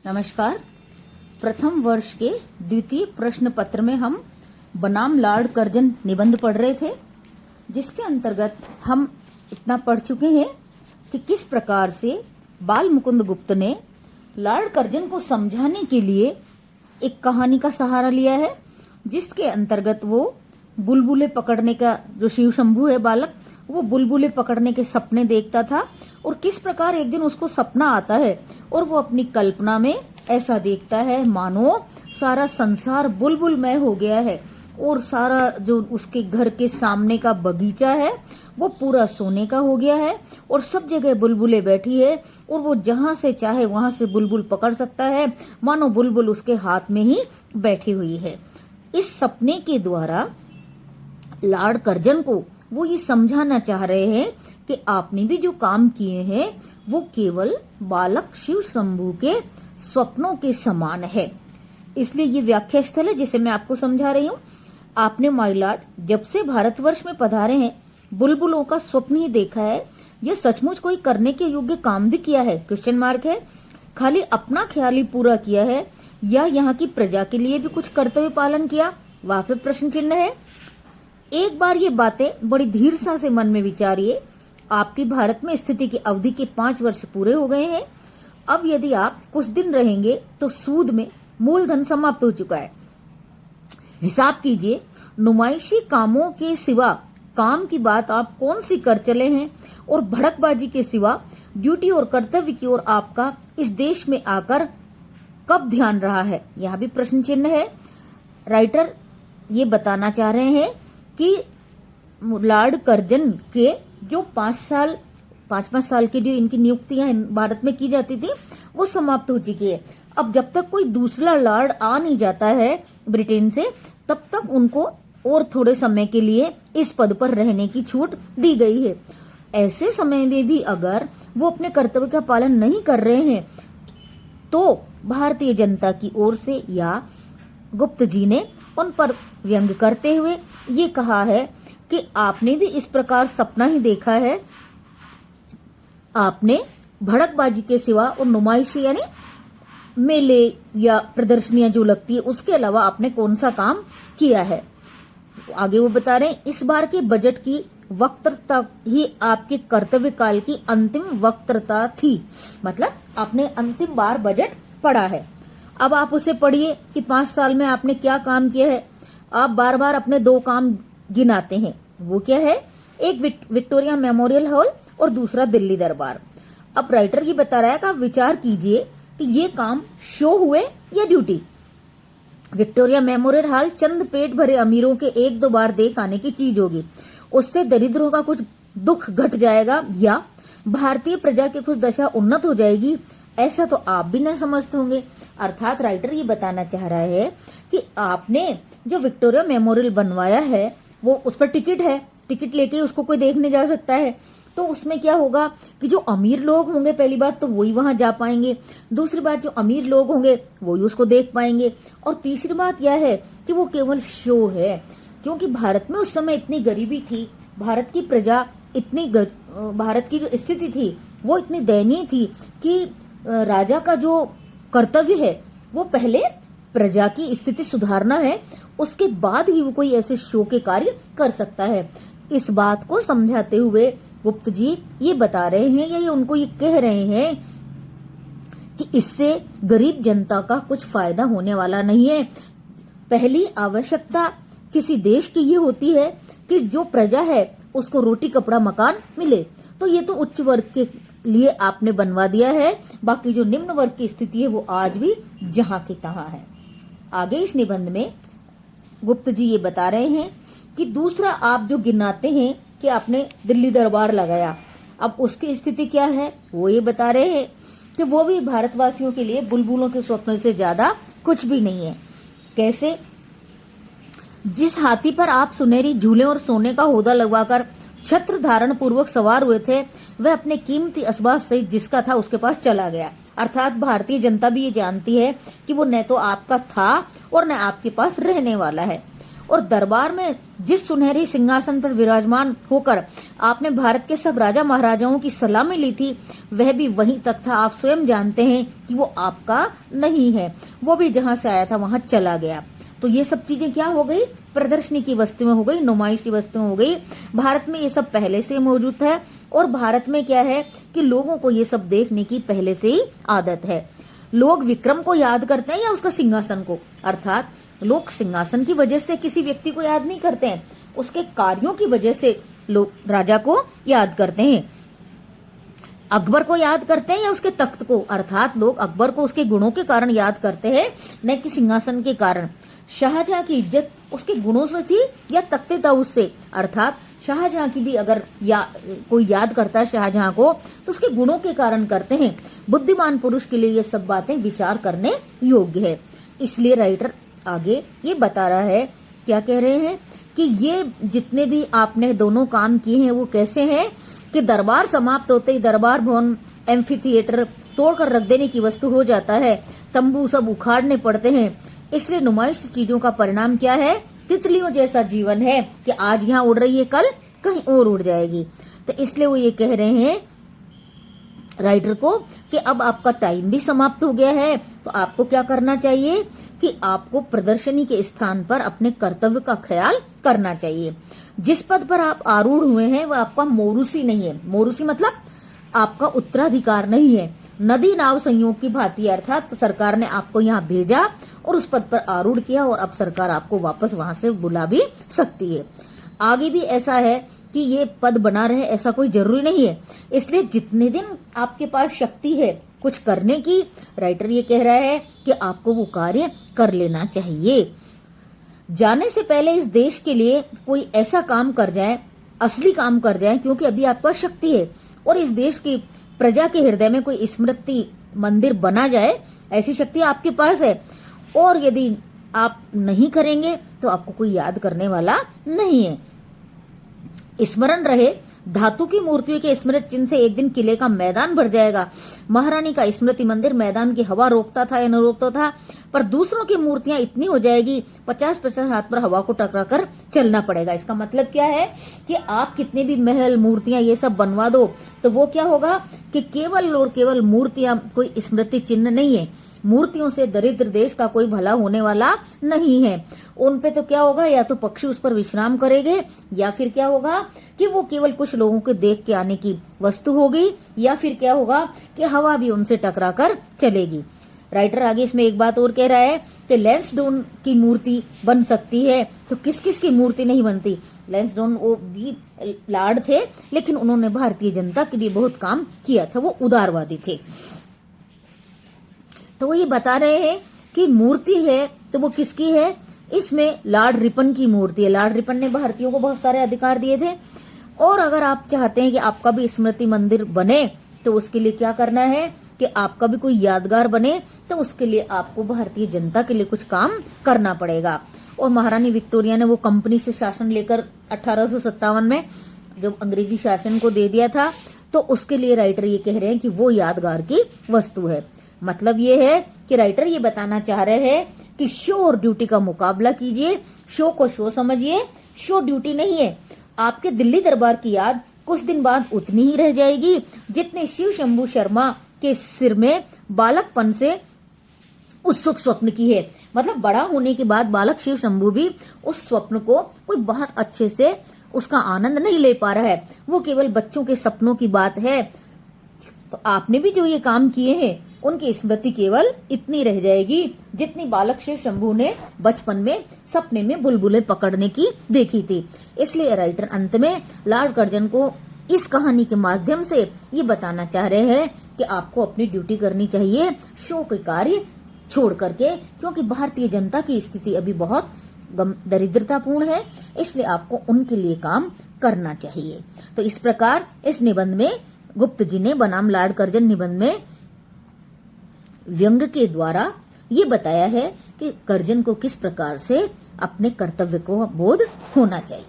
नमस्कार। प्रथम वर्ष के द्वितीय प्रश्न पत्र में हम बनाम लॉर्ड कर्जन निबंध पढ़ रहे थे, जिसके अंतर्गत हम इतना पढ़ चुके हैं कि किस प्रकार से बाल मुकुंद गुप्त ने लॉर्ड कर्जन को समझाने के लिए एक कहानी का सहारा लिया है, जिसके अंतर्गत वो बुलबुले पकड़ने का, जो शिव शंभू है बालक, वो बुलबुले पकड़ने के सपने देखता था और किस प्रकार एक दिन उसको सपना आता है और वो अपनी कल्पना में ऐसा देखता है मानो सारा संसार बुलबुलमय हो गया है और सारा जो उसके घर के सामने का बगीचा है वो पूरा सोने का हो गया है और सब जगह बुलबुले बैठी है और वो जहां से चाहे वहां से बुलबुल पकड़ सकता है, मानो बुलबुल उसके हाथ में ही बैठी हुई है। इस सपने के द्वारा लॉर्ड कर्जन को वो ये समझाना चाह रहे हैं कि आपने भी जो काम किए हैं वो केवल बालक शिव शंभू के स्वप्नों के समान है। इसलिए ये व्याख्या स्थल है जिसे मैं आपको समझा रही हूँ। आपने माय लॉर्ड जब से भारतवर्ष में पधारे हैं बुलबुलों का स्वप्न ही देखा है। यह सचमुच कोई करने के योग्य काम भी किया है? क्वेश्चन मार्क है। खाली अपना ख्याल ही पूरा किया है या यहाँ की प्रजा के लिए भी कुछ कर्तव्य पालन किया? वापस प्रश्न चिन्ह है। एक बार ये बातें बड़ी धीरता से मन में विचारिए। आपकी भारत में स्थिति की अवधि के 5 वर्ष पूरे हो गए हैं। अब यदि आप कुछ दिन रहेंगे तो सूद में मूलधन समाप्त हो चुका है। हिसाब कीजिए, नुमाइशी कामों के सिवा काम की बात आप कौन सी कर चले हैं और भड़कबाजी के सिवा ड्यूटी और कर्तव्य की ओर आपका इस देश में आकर कब ध्यान रहा है? यहाँ भी प्रश्न चिन्ह है। राइटर ये बताना चाह रहे हैं कि लॉर्ड कर्जन के जो 5 साल की जो इनकी नियुक्तियां भारत में की जाती थी वो समाप्त हो चुकी है। अब जब तक कोई दूसरा लॉर्ड आ नहीं जाता है ब्रिटेन से, तब तक उनको और थोड़े समय के लिए इस पद पर रहने की छूट दी गई है। ऐसे समय में भी अगर वो अपने कर्तव्य का पालन नहीं कर रहे हैं तो भारतीय जनता की ओर से या गुप्त जी ने उन पर व्यंग करते हुए ये कहा है कि आपने भी इस प्रकार सपना ही देखा है। आपने भड़कबाजी के सिवा और नुमाइशी यानी मेले या प्रदर्शनियां जो लगती है उसके अलावा आपने कौन सा काम किया है? आगे वो बता रहे हैं, इस बार के बजट की वक्तृता ही आपके कर्तव्य काल की अंतिम वक्तृता थी। मतलब आपने अंतिम बार बजट पढ़ा है। अब आप उसे पढ़िए कि 5 साल में आपने क्या काम किया है। आप बार बार अपने 2 काम गिनाते हैं। वो क्या है? एक विक्टोरिया मेमोरियल हॉल और दूसरा दिल्ली दरबार। अब राइटर ये बता रहा है कि आप विचार कीजिए कि ये काम शो हुए या ड्यूटी। विक्टोरिया मेमोरियल हॉल चंद पेट भरे अमीरों के 1-2 बार देख आने की चीज होगी। उससे दरिद्रों का कुछ दुख घट जाएगा या भारतीय प्रजा की कुछ दशा उन्नत हो जाएगी, ऐसा तो आप भी न समझते होंगे। अर्थात राइटर ये बताना चाह रहा है कि आपने जो विक्टोरिया मेमोरियल बनवाया है वो उस पर टिकट है, टिकट लेके उसको कोई देखने जा सकता है। तो उसमें क्या होगा कि जो अमीर लोग होंगे, पहली बात तो वही वहां जा पाएंगे, दूसरी बात जो अमीर लोग होंगे वही उसको देख पाएंगे, और तीसरी बात यह है कि वो केवल शो है। क्योंकि भारत में उस समय इतनी गरीबी थी, भारत की प्रजा इतनी भारत की जो स्थिति थी वो इतनी दयनीय थी कि राजा का जो कर्तव्य है वो पहले प्रजा की स्थिति सुधारना है, उसके बाद ही वो कोई ऐसे शो के कार्य कर सकता है। इस बात को समझाते हुए गुप्त जी ये बता रहे हैं या ये उनको ये कह रहे हैं कि इससे गरीब जनता का कुछ फायदा होने वाला नहीं है। पहली आवश्यकता किसी देश की ये होती है कि जो प्रजा है उसको रोटी कपड़ा मकान मिले। तो ये तो उच्च वर्ग के लिए आपने बनवा दिया है, बाकी जो निम्न वर्ग की स्थिति है वो आज भी जहां की तहां है। आगे इस निबंध में गुप्त जी ये बता रहे हैं कि दूसरा आप जो गिनाते हैं कि आपने दिल्ली दरबार लगाया, अब उसकी स्थिति क्या है वो ये बता रहे हैं कि वो भी भारतवासियों के लिए बुलबुलों के स्वप्न से ज्यादा कुछ भी नहीं है। कैसे? जिस हाथी पर आप सुनहरी झूले और सोने का होदा लगवाकर छत्र धारण पूर्वक सवार हुए थे वह अपने कीमती असबाब सहित जिसका था उसके पास चला गया। अर्थात भारतीय जनता भी ये जानती है कि वो न तो आपका था और न आपके पास रहने वाला है। और दरबार में जिस सुनहरी सिंहासन पर विराजमान होकर आपने भारत के सब राजा महाराजाओं की सलामी ली थी, वह भी वहीं तक था। आप स्वयं जानते हैं कि वो आपका नहीं है, वो भी जहाँ से आया था वहां चला गया। तो ये सब चीजें क्या हो गई, प्रदर्शनी की वस्तुएं हो गई, नुमाइशी वस्तुएं हो गई। भारत में ये सब पहले से मौजूद है और भारत में क्या है कि लोगों को ये सब देखने की पहले से ही आदत है। लोग विक्रम को याद करते हैं या उसका सिंहासन को, अर्थात लोग सिंहासन की वजह से किसी व्यक्ति को याद नहीं करते हैं, उसके कार्यों की वजह से लोग राजा को याद करते हैं। अकबर को याद करते हैं या उसके तख्त को, अर्थात लोग अकबर को उसके गुणों के कारण याद करते हैं, न कि सिंहासन के कारण। शाहजहां की इज्जत उसके गुणों से थी या तख्ते दाऊद से, अर्थात शाहजहां की भी अगर कोई याद करता है शाहजहां को तो उसके गुणों के कारण करते हैं। बुद्धिमान पुरुष के लिए ये सब बातें विचार करने योग्य है। इसलिए राइटर आगे ये बता रहा है, क्या कह रहे हैं कि ये जितने भी आपने दोनों काम किए हैं वो कैसे हैं कि दरबार समाप्त होते ही दरबार भवन एम्फी थिएटर तोड़कर रख देने की वस्तु हो जाता है, तंबू सब उखाड़ने पड़ते हैं। इसलिए नुमाइश चीजों का परिणाम क्या है, तितलियों जैसा जीवन है कि आज यहाँ उड़ रही है कल कहीं और उड़ जाएगी। तो इसलिए वो ये कह रहे हैं राइटर को कि अब आपका टाइम भी समाप्त हो गया है, तो आपको क्या करना चाहिए कि आपको प्रदर्शनी के स्थान पर अपने कर्तव्य का ख्याल करना चाहिए। जिस पद पर आप आरूढ़ हुए हैं वह आपका मोरूसी नहीं है। मोरूसी मतलब आपका उत्तराधिकार नहीं है। नदी नाव संयोग की भांति, अर्थात सरकार ने आपको यहाँ भेजा और उस पद पर आरूढ़ किया और अब सरकार आपको वापस वहां से बुला भी सकती है। आगे भी ऐसा है कि ये पद बना रहे ऐसा कोई जरूरी नहीं है। इसलिए जितने दिन आपके पास शक्ति है कुछ करने की, राइटर ये कह रहा है कि आपको वो कार्य कर लेना चाहिए। जाने से पहले इस देश के लिए कोई ऐसा काम कर जाए, असली काम कर जाए, क्योंकि अभी आपके पास शक्ति है और इस देश की प्रजा के हृदय में कोई स्मृति मंदिर बना जाए, ऐसी शक्ति आपके पास है। और यदि आप नहीं करेंगे तो आपको कोई याद करने वाला नहीं है। स्मरण रहे, धातु की मूर्तियों के स्मृति चिन्ह से एक दिन किले का मैदान भर जाएगा। महारानी का स्मृति मंदिर मैदान की हवा रोकता था या न रोकता था, पर दूसरों की मूर्तियां इतनी हो जाएगी 50-50 हाथ पर हवा को टकरा कर चलना पड़ेगा। इसका मतलब क्या है कि आप कितने भी महल मूर्तियां ये सब बनवा दो तो वो क्या होगा कि केवल और केवल मूर्तियां कोई स्मृति चिन्ह नहीं है। मूर्तियों से दरिद्र देश का कोई भला होने वाला नहीं है। उन पे तो क्या होगा, या तो पक्षी उस पर विश्राम करेंगे या फिर क्या होगा कि वो केवल कुछ लोगों के देख के आने की वस्तु होगी, या फिर क्या होगा कि हवा भी उनसे टकरा कर चलेगी। राइटर आगे इसमें एक बात और कह रहा है कि लैंसडोन की मूर्ति बन सकती है, तो किस किस की मूर्ति नहीं बनती। लैंसडोन वो भी लार्ड थे, लेकिन उन्होंने भारतीय जनता के लिए बहुत काम किया था, वो उदारवादी थे। तो वो ये बता रहे हैं कि मूर्ति है तो वो किसकी है, इसमें लॉर्ड रिपन की मूर्ति है। लॉर्ड रिपन ने भारतीयों को बहुत सारे अधिकार दिए थे। और अगर आप चाहते हैं कि आपका भी स्मृति मंदिर बने तो उसके लिए क्या करना है कि आपका भी कोई यादगार बने, तो उसके लिए आपको भारतीय जनता के लिए कुछ काम करना पड़ेगा। और महारानी विक्टोरिया ने वो कंपनी से शासन लेकर 1857 में जब अंग्रेजी शासन को दे दिया था, तो उसके लिए राइटर ये कह रहे हैं कि वो यादगार की वस्तु है। मतलब ये है कि राइटर ये बताना चाह रहे हैं कि शो और ड्यूटी का मुकाबला कीजिए। शो को शो समझिए, शो ड्यूटी नहीं है। आपके दिल्ली दरबार की याद कुछ दिन बाद उतनी ही रह जाएगी जितने शिव शंभू शर्मा के सिर में बालकपन से उत्सुक स्वप्न की है। मतलब बड़ा होने के बाद बालक शिव शंभू भी उस स्वप्न को कोई बहुत अच्छे से उसका आनंद नहीं ले पा रहा है, वो केवल बच्चों के सपनों की बात है। तो आपने भी जो ये काम किए हैं उनकी स्मृति केवल इतनी रह जाएगी जितनी बालक शिव शंभू ने बचपन में सपने में बुलबुलें पकड़ने की देखी थी। इसलिए राइटर अंत में लॉर्ड कर्जन को इस कहानी के माध्यम से ये बताना चाह रहे हैं कि आपको अपनी ड्यूटी करनी चाहिए, शो के कार्य छोड़ करके, क्योंकि भारतीय जनता की स्थिति अभी बहुत दरिद्रतापूर्ण है, इसलिए आपको उनके लिए काम करना चाहिए। तो इस प्रकार इस निबंध में गुप्त जी ने बनाम लॉर्ड कर्जन निबंध में व्यंग के द्वारा ये बताया है कि कर्जन को किस प्रकार से अपने कर्तव्य को बोध होना चाहिए।